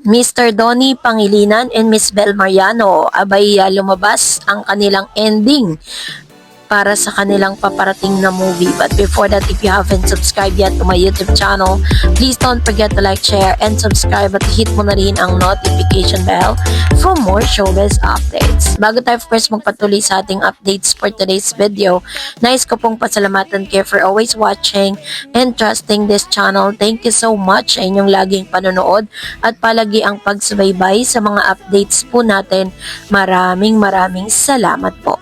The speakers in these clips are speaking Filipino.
Mr. Donnie Pangilinan and Miss Bel Mariano, abay lumabas ang kanilang ending para sa kanilang paparating na movie. But before that, if you haven't subscribed yet to my YouTube channel, please don't forget to like, share, and subscribe at hit mo na rin ang notification bell for more showbiz updates. Bago tayo first magpatuloy sa ating updates for today's video, nais ko pong pasalamatan kayo for always watching and trusting this channel. Thank you so much sa inyong laging panonood at palagi ang pagsubaybay sa mga updates po natin. Maraming salamat po.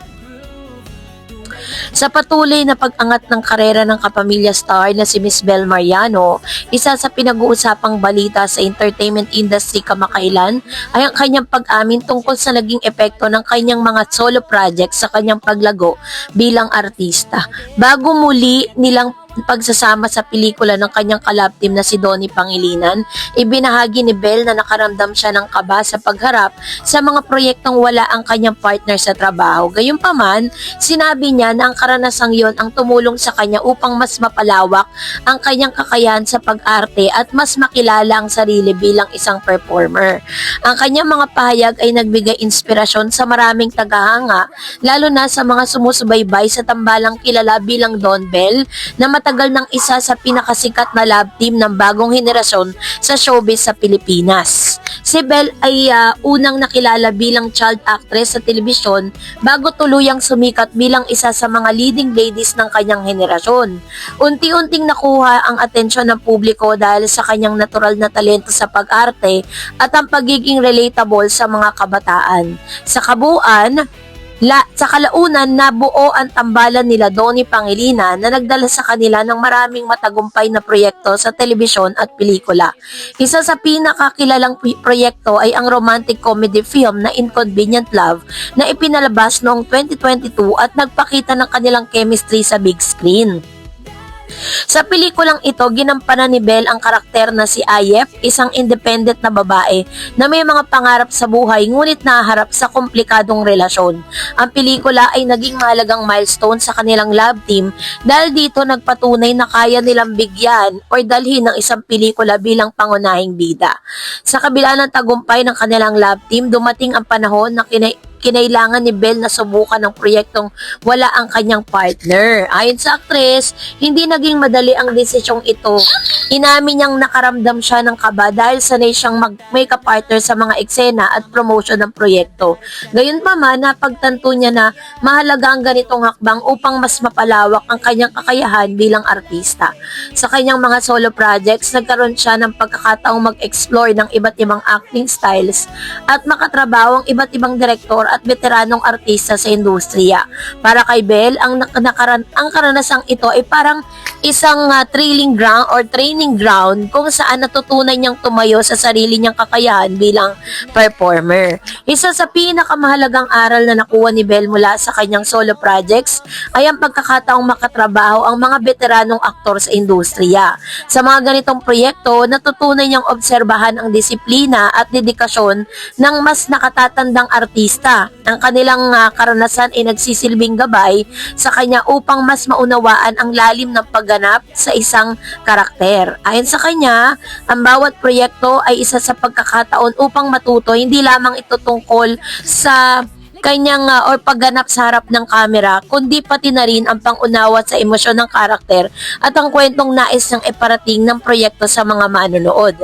Sa patuloy na pag-angat ng karera ng kapamilya star na si Miss Bel Mariano, isa sa pinag-uusapang balita sa entertainment industry kamakailan ay ang kanyang pag-amin tungkol sa naging epekto ng kanyang mga solo projects sa kanyang paglago bilang artista. Bago muli nilang pagsasama sa pelikula ng kanyang collab team na si Donnie Pangilinan, ibinahagi ni Bel na nakaramdam siya ng kaba sa pagharap sa mga proyektong wala ang kanyang partner sa trabaho. Gayunpaman, sinabi niya na ang karanasang yon ang tumulong sa kanya upang mas mapalawak ang kanyang kakayahan sa pag-arte at mas makilala ang sarili bilang isang performer. Ang kanyang mga pahayag ay nagbigay inspirasyon sa maraming tagahanga, lalo na sa mga sumusubaybay sa tambalang kilala bilang Don Bell na matagal ng isa sa pinakasikat na love team ng bagong henerasyon sa showbiz sa Pilipinas. Si Bel ay unang nakilala bilang child actress sa telebisyon bago tuluyang sumikat bilang isa sa mga leading ladies ng kanyang henerasyon. Unti-unting nakuha ang atensyon ng publiko dahil sa kanyang natural na talento sa pag-arte at ang pagiging relatable sa mga kabataan. Sa kabuuan, sa kalaunan, nabuo ang tambalan nila Donnie Pangilinan na nagdala sa kanila ng maraming matagumpay na proyekto sa telebisyon at pelikula. Isa sa pinakakilalang proyekto ay ang romantic comedy film na Inconvenient Love na ipinalabas noong 2022 at nagpakita ng kanilang chemistry sa big screen. Sa pelikulang ito, ginampanan ni Bel ang karakter na si Ayef, isang independent na babae na may mga pangarap sa buhay ngunit naharap sa komplikadong relasyon. Ang pelikula ay naging mahalagang milestone sa kanilang love team dahil dito nagpatunay na kaya nilang bigyan o dalhin ng isang pelikula bilang pangunahing bida. Sa kabila ng tagumpay ng kanilang love team, dumating ang panahon na kinailangan ni Bel na subukan ng proyektong wala ang kanyang partner. Ayon sa aktres, hindi naging madali ang desisyong ito. Inamin niyang nakaramdam siya ng kaba dahil sanay siyang may kapartner sa mga eksena at promotion ng proyekto. Gayunpaman, napagtanto niya na mahalaga ang ganitong hakbang upang mas mapalawak ang kanyang kakayahan bilang artista. Sa kanyang mga solo projects, nagkaroon siya ng pagkakataong mag-explore ng iba't ibang acting styles at makatrabaho ang iba't ibang direktor at veteranong artista sa industriya. Para kay Bel, ang karanasang ito ay parang isang thrilling ground or training ground kung saan natutunan niyang tumayo sa sarili niyang kakayahan bilang performer. Isa sa pinakamahalagang aral na nakuha ni Bel mula sa kanyang solo projects ay ang pagkakataong makatrabaho ang mga veteranong aktor sa industriya. Sa mga ganitong proyekto, natutunan niyang obserbahan ang disiplina at dedikasyon ng mas nakatatandang artista. Ang kanilang karanasan ay nagsisilbing gabay sa kanya upang mas maunawaan ang lalim ng pagganap sa isang karakter. Ayon sa kanya, ang bawat proyekto ay isa sa pagkakataon upang matuto, hindi lamang ito tungkol sa kanyang or pagganap sa harap ng kamera, kundi pati na rin ang pangunawa sa emosyon ng karakter at ang kwentong nais niyang iparating ng proyekto sa mga manonood.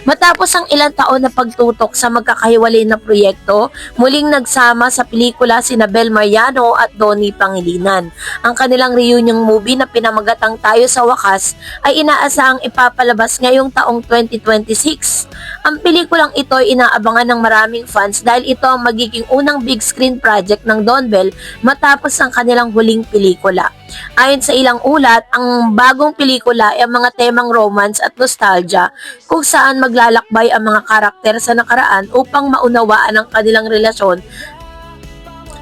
Matapos ang ilang taon na pagtutok sa magkakahiwalay na proyekto, muling nagsama sa pelikula sina Bel Mariano at Donnie Pangilinan. Ang kanilang reunion movie na pinamagatang Tayo sa Wakas ay inaasahang ipapalabas ngayong taong 2026. Ang pelikulang ito ay inaabangan ng maraming fans dahil ito ang magiging unang big screen project ng Don Bell matapos ang kanilang huling pelikula. Ayon sa ilang ulat, ang bagong pelikula ay ang mga temang romance at nostalgia kung saan maglalakbay ang mga karakter sa nakaraan upang maunawaan ang kanilang relasyon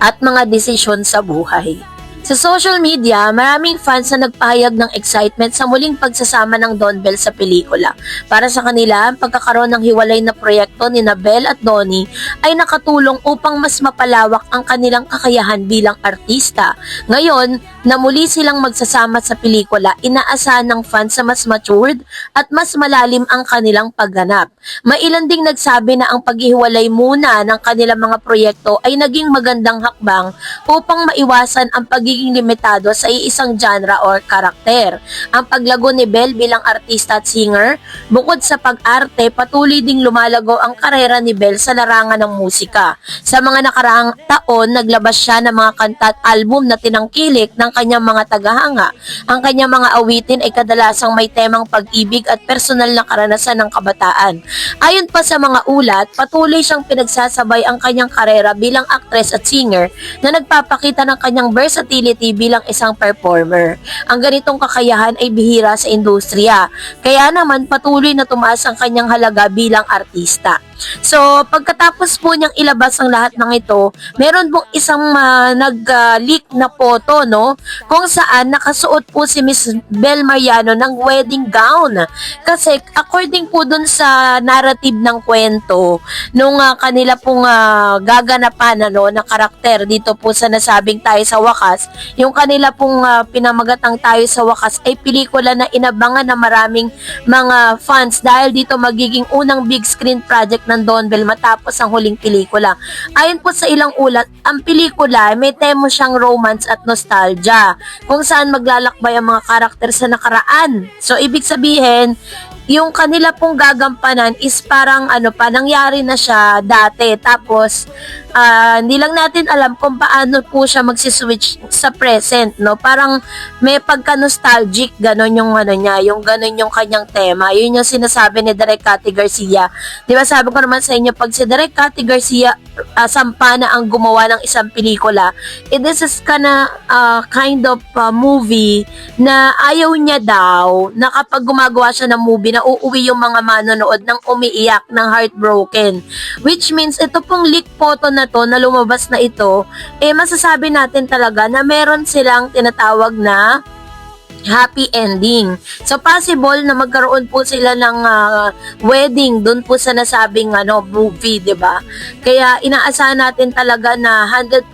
at mga desisyon sa buhay. Sa social media, maraming fans na nagpahayag ng excitement sa muling pagsasama ng Don Bell sa pelikula. Para sa kanila, ang pagkakaroon ng hiwalay na proyekto ni Bell at Donnie ay nakatulong upang mas mapalawak ang kanilang kakayahan bilang artista. Ngayon, na muli silang magsasama sa pelikula, inaasahan ng fans na mas matured at mas malalim ang kanilang pagganap. Mailan ding nagsabi na ang paghihiwalay muna ng kanilang mga proyekto ay naging magandang hakbang upang maiwasan ang pagiging limitado sa iisang genre or karakter. Ang paglago ni Belle bilang artista at singer, bukod sa pag-arte, patuloy ding lumalago ang karera ni Belle sa larangan ng musika. Sa mga nakaraang taon, naglabas siya ng mga kanta at album na tinangkilik ng kanyang mga tagahanga. Ang kanyang mga awitin ay kadalasang may temang pag-ibig at personal na karanasan ng kabataan. Ayon pa sa mga ulat, patuloy siyang pinagsasabay ang kanyang karera bilang actress at singer na nagpapakita ng kanyang versatility bilang isang performer. Ang ganitong kakayahan ay bihira sa industriya, kaya naman patuloy na tumaas ang kanyang halaga bilang artista. So, pagkatapos po niyang ilabas ang lahat ng ito, meron pong isang nag-leak na photo, no? Kung saan nakasuot po si Miss Belle Mariano ng wedding gown. Kasi, according po dun sa narrative ng kwento, nung kanila pong gaganapan, na karakter dito po sa nasabing Tayo sa Wakas, yung kanila pong pinamagatang Tayo sa Wakas ay pelikula na inabangan na maraming mga fans dahil dito magiging unang big screen project ng Don Bell matapos ang huling pelikula. Ayon po sa ilang ulat, ang pelikula may tema siyang romance at nostalgia, kung saan maglalakbay ang mga karakter sa nakaraan. So, ibig sabihin, yung kanila pong gagampanan is parang nangyari na siya dati. Tapos, hindi lang natin alam kung paano po siya magsiswitch sa present, no? Parang may pagka-nostalgic, ganon yung niya, yung ganon yung kanyang tema. Yun yung sinasabi ni Direk Cathy Garcia. Di ba sabi ko naman sa inyo, pag si Direk Cathy Garcia, Sampana ang gumawa ng isang pelikula, this is kind of movie na ayaw niya daw na kapag gumagawa siya ng movie na uuwi yung mga manonood ng umiiyak, ng heartbroken. Which means, ito pong leak photo na to na lumabas na ito, masasabi natin talaga na meron silang tinatawag na happy ending. So, possible na magkaroon po sila ng wedding dun po sa nasabing movie, di ba? Kaya, inaasahan natin talaga na 100%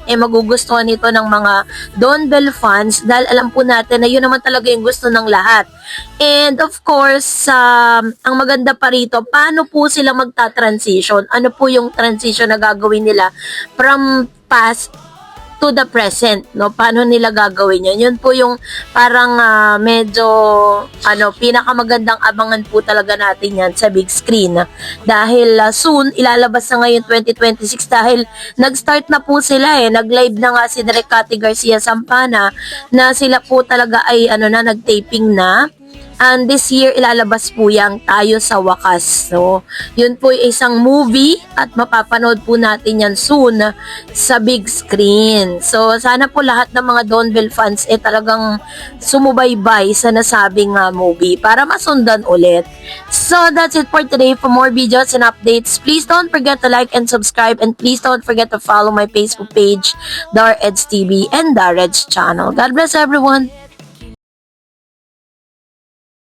magugustuhan ito ng mga Don Bell fans dahil alam po natin na yun naman talaga yung gusto ng lahat. And of course, ang maganda pa rito, paano po sila magta-transition? Ano po yung transition na gagawin nila from past to the present, no? Paano nila gagawin yun? Yun po yung parang medyo pinakamagandang abangan po talaga natin yan sa big screen. Dahil soon, ilalabas na ngayon 2026 dahil nag-start na po sila nag-live na nga si Direk Cathy Garcia Sampana na sila po talaga ay nag-taping na. And this year, ilalabas po yang Tayo sa Wakas. So, yun po isang movie at mapapanood po natin yan soon sa big screen. So, sana po lahat ng mga Don Bell fans talagang sumubaybay sa nasabing movie para masundan ulit. So, that's it for today. For more videos and updates, please don't forget to like and subscribe, and please don't forget to follow my Facebook page, Dar Eds TV and Dar Eds channel. God bless everyone!